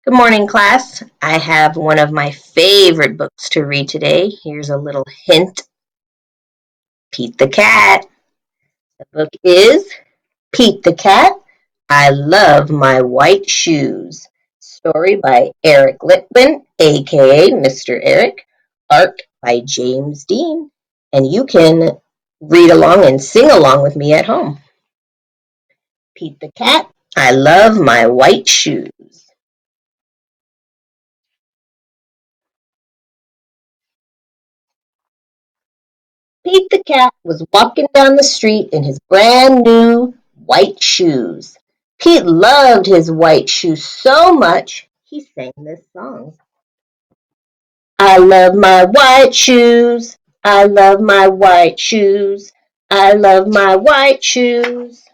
Good morning, class. I have one of my favorite books to read today. Here's a little hint. Pete the Cat. The book is Pete the Cat. I Love My White Shoes. Story by Eric Litwin, aka Mr. Eric. Art by James Dean. And you can read along and sing along with me at home. Pete the Cat. I love my white shoes. Pete the cat was walking down the street in his brand new white shoes. Pete loved his white shoes so much, he sang this song. I love my white shoes. I love my white shoes. I love my white shoes.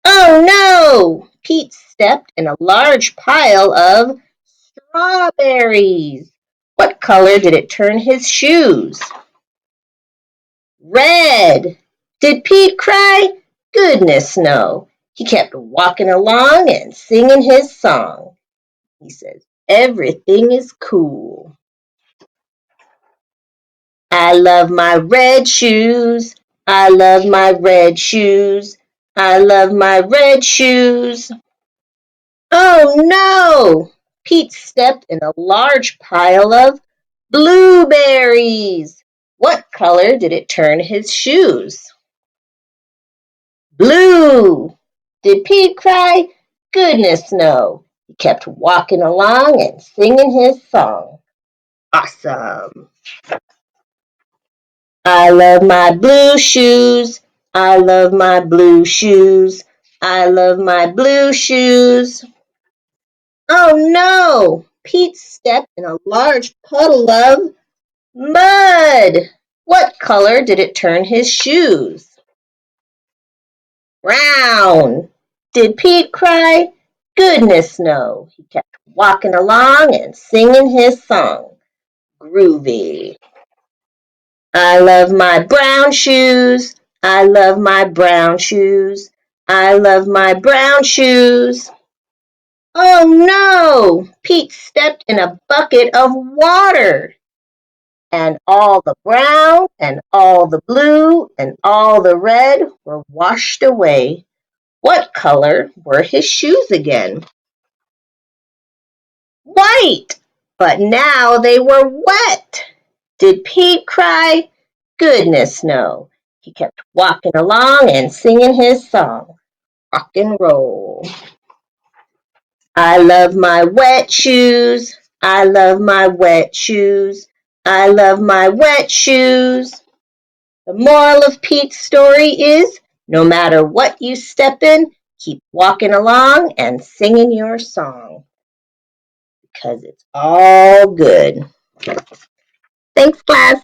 Oh no! Pete stepped in a large pile of strawberries. What color did it turn his shoes? Red! Did Pete cry? Goodness, no. He kept walking along and singing his song. He says, everything is cool. I love my red shoes. I love my red shoes. I love my red shoes. Oh no! Pete stepped in a large pile of blueberries. What color did it turn his shoes? Blue! Did Pete cry? Goodness, no. He kept walking along and singing his song. Awesome. I love my blue shoes. I love my blue shoes. I love my blue shoes. Oh no! Pete stepped in a large puddle of mud. What color did it turn his shoes? Brown. Did Pete cry? Goodness, no. He kept walking along and singing his song. Groovy. I love my brown shoes. I love my brown shoes. I love my brown shoes. Oh no! Pete stepped in a bucket of water. And all the brown and all the blue and all the red were washed away. What color were his shoes again? White! But now they were wet. Did Pete cry? Goodness, no. He kept walking along and singing his song. Rock and roll. I love my wet shoes. I love my wet shoes. I love my wet shoes. The moral of Pete's story is no matter what you step in, keep walking along and singing your song because it's all good. Thanks, class.